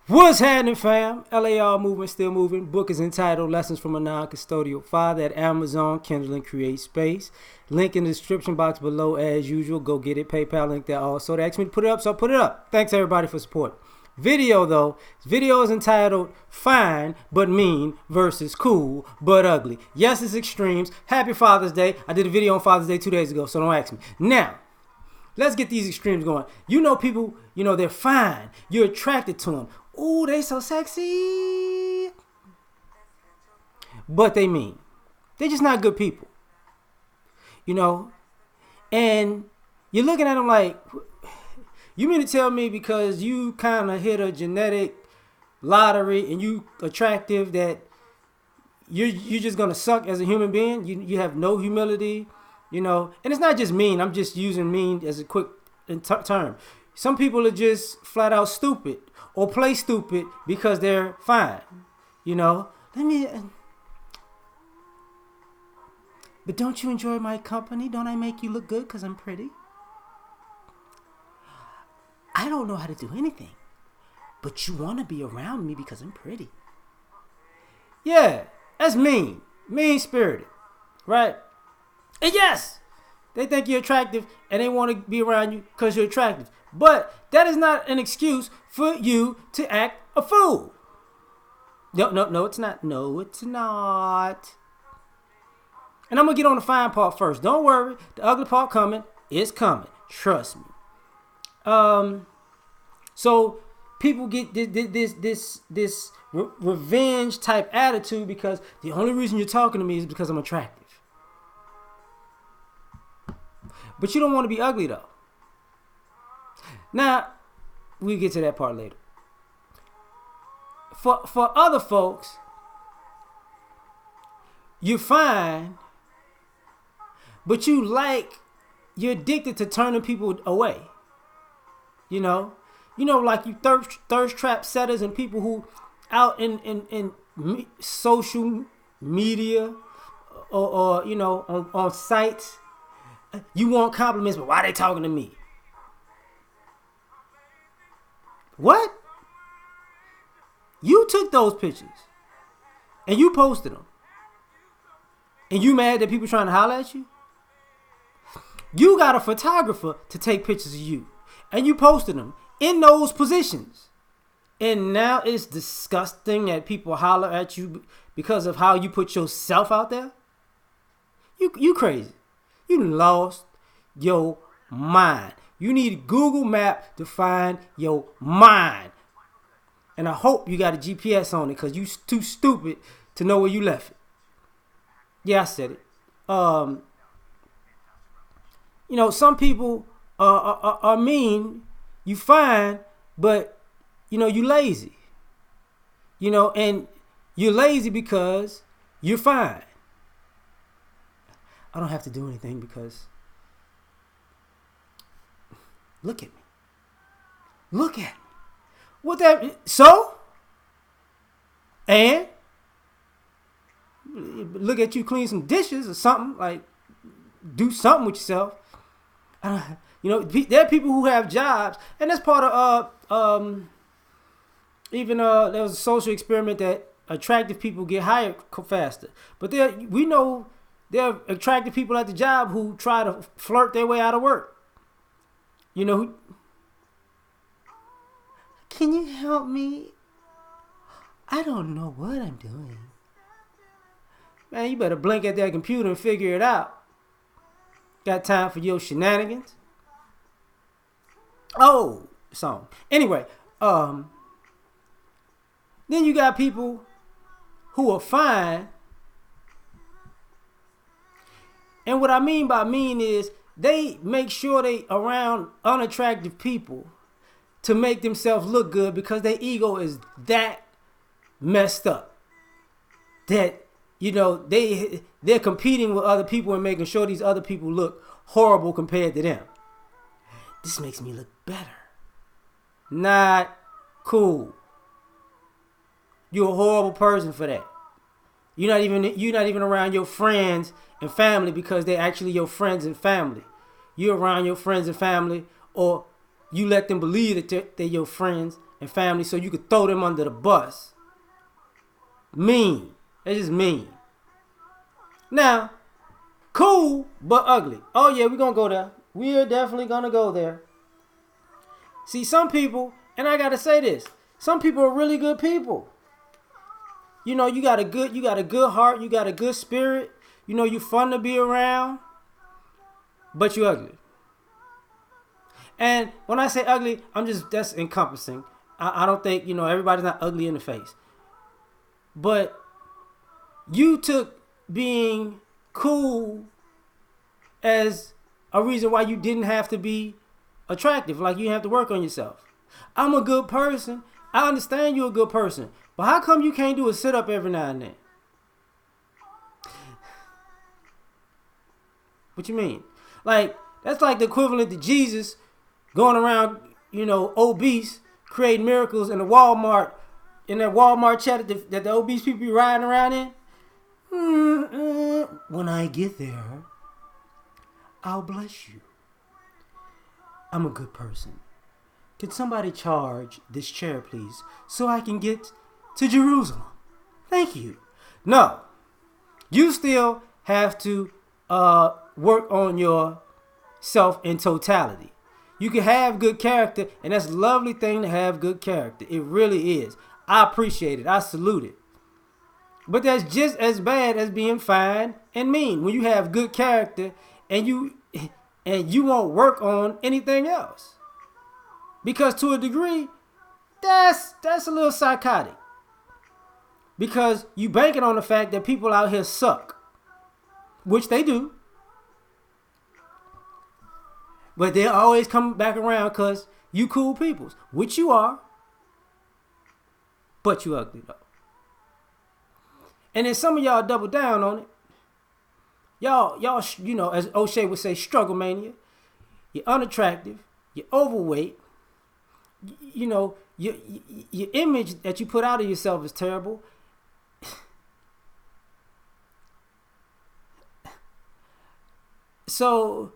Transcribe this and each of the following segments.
What's happening, fam? L.A.R. movement still moving. Book is entitled Lessons from a Non-Custodial Father at Amazon, Kindle, and Create Space. Link in the description box below as usual. Go get it. PayPal link there also. They asked me to put it up, so I put it up. Thanks everybody for support. Video though. Video is entitled Fine but Mean versus Cool but Ugly. Yes, it's extremes. Happy Father's Day. I did a video on Father's Day 2 days ago, so don't ask me. Now, let's get these extremes going. You know people, they're fine. You're attracted to them. Ooh, they so sexy. But they mean. They're just not good people. And you're looking at them like, you mean to tell me because you kind of hit a genetic lottery and you attractive that you're just going to suck as a human being? You have no humility, And it's not just mean. I'm just using mean as a quick term. Some people are just flat out stupid or play stupid because they're fine. But don't you enjoy my company? Don't I make you look good because I'm pretty? I don't know how to do anything, but you want to be around me because I'm pretty. Yeah, that's mean. Mean-spirited, right? And yes, they think you're attractive and they want to be around you because you're attractive. But that is not an excuse for you to act a fool. No, it's not. No, it's not. And I'm going to get on the fine part first. Don't worry. The ugly part coming. It's coming. Trust me. So people get this revenge type attitude because the only reason you're talking to me is because I'm attractive. But you don't want to be ugly though. Now, we'll get to that part later. For other folks, you're fine, but you're addicted to turning people away. Like you thirst trap setters and people who out in social media or on sites, you want compliments, but why they talking to me? What? You took those pictures and you posted them. And you mad that people trying to holler at you? You got a photographer to take pictures of you. And you posted them in those positions. And now it's disgusting that people holler at you because of how you put yourself out there. You crazy. You lost your mind. You need Google Map to find your mind. And I hope you got a GPS on it because you too stupid to know where you left it. Yeah, I said it. Some people are mean. You fine, but, you lazy. And you're lazy because you're fine. I don't have to do anything because look at me. Look at me. What that so? And look at you clean some dishes or something, like do something with yourself. There are people who have jobs, and that's part of even there was a social experiment that attractive people get hired faster. But we know there are attractive people at the job who try to flirt their way out of work. Can you help me? I don't know what I'm doing. Man, you better blink at that computer and figure it out. Got time for your shenanigans? Oh, song. Anyway, then you got people who are fine. And what I mean by mean is they make sure they around unattractive people to make themselves look good because their ego is that messed up that they're competing with other people and making sure these other people look horrible compared to them. This makes me look better. Not cool. You're a horrible person for that. You're not even around your friends and family because they're actually your friends and family. You're around your friends and family, or you let them believe that they're your friends and family so you could throw them under the bus. Mean. It's just mean. Now, cool, but ugly. Oh, yeah, we're going to go there. We're definitely going to go there. See, some people, and I got to say this, some people are really good people. You know, you got a good heart, you got a good spirit. You know, you're fun to be around, but you ugly. And when I say ugly, that's encompassing. I don't think, you know, everybody's not ugly in the face. But you took being cool as a reason why you didn't have to be attractive. Like, you didn't have to work on yourself. I'm a good person. I understand you're a good person. But how come you can't do a sit-up every now and then? What you mean? Like, that's like the equivalent to Jesus going around, you know, obese, creating miracles in that Walmart chat that the obese people be riding around in. When I get there, I'll bless you. I'm a good person. Could somebody charge this chair, please, so I can get to Jerusalem? Thank you. No, you still have to work on yourself in totality. You can have good character, and that's a lovely thing to have good character. It really is. I appreciate it. I salute it. But that's just as bad as being fine and mean when you have good character and you won't work on anything else. Because to a degree, that's a little psychotic. Because you banking on the fact that people out here suck. Which they do. But they always come back around because you cool peoples. Which you are. But you ugly though. And then some of y'all double down on it. Y'all, you know, as O'Shea would say, struggle mania. You're unattractive. You're overweight. You know, your image that you put out of yourself is terrible. So,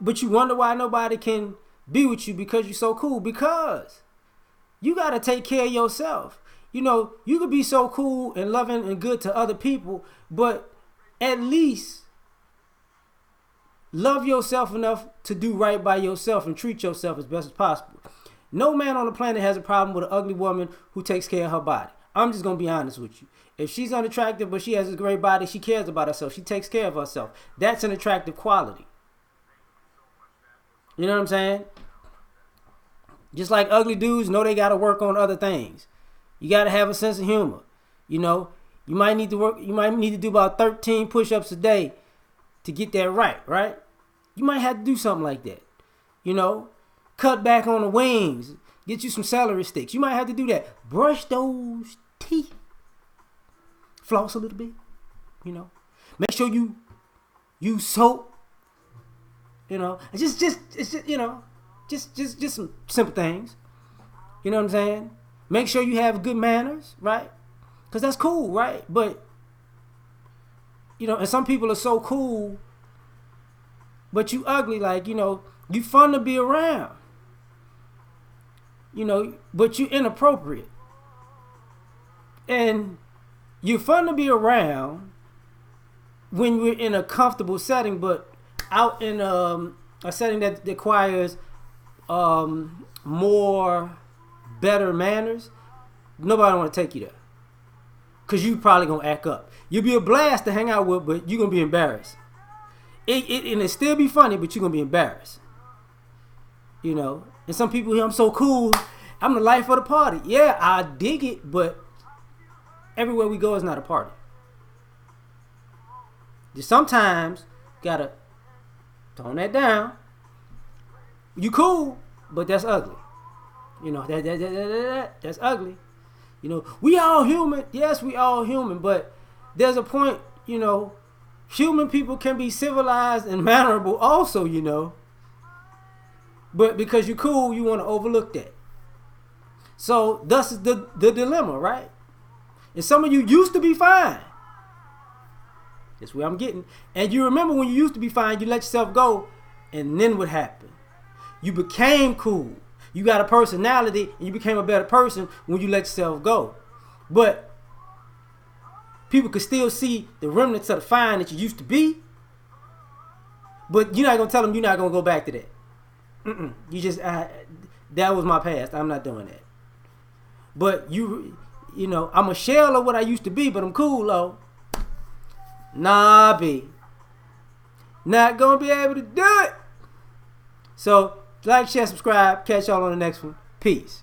but you wonder why nobody can be with you because you're so cool. Because you got to take care of yourself. You know, you could be so cool and loving and good to other people, but at least love yourself enough to do right by yourself and treat yourself as best as possible. No man on the planet has a problem with an ugly woman who takes care of her body. I'm just going to be honest with you. If she's unattractive but she has a great body, she cares about herself. She takes care of herself. That's an attractive quality. You know what I'm saying? Just like ugly dudes know they got to work on other things. You got to have a sense of humor. You know, you might need to do about 13 push-ups a day to get that right? You might have to do something like that. You know, cut back on the wings. Get you some celery sticks. You might have to do that. Brush those teeth. Floss a little bit. You know, make sure you use soap. You know, it's just you know, just some simple things. You know what I'm saying? Make sure you have good manners, right? Because that's cool, right? But, you know, and some people are so cool, but you ugly, like, you know, you fun to be around. You know, but you inappropriate. And you're fun to be around when we're in a comfortable setting, but out in a setting that requires more better manners, nobody want to take you there. Because you probably going to act up. You'll be a blast to hang out with, but you're going to be embarrassed. And it still be funny, but you're going to be embarrassed. You know? And some people here, I'm so cool. I'm the life of the party. Yeah, I dig it, but everywhere we go is not a party. Just sometimes, got to tone that down. You cool, but that's ugly. You know, that's ugly. You know, we all human. Yes, we all human, but there's a point, you know, human people can be civilized and mannerable also, you know. But because you're cool, you want to overlook that. So, thus is the dilemma, right? And some of you used to be fine. That's where I'm getting. And you remember when you used to be fine, you let yourself go, and then what happened? You became cool. You got a personality, and you became a better person when you let yourself go. But people can still see the remnants of the fine that you used to be. But you're not going to tell them you're not going to go back to that. You just, that was my past. I'm not doing that. But you know, I'm a shell of what I used to be, but I'm cool, though. Nah, B. Not going to be able to do it. So, like, share, subscribe. Catch y'all on the next one. Peace.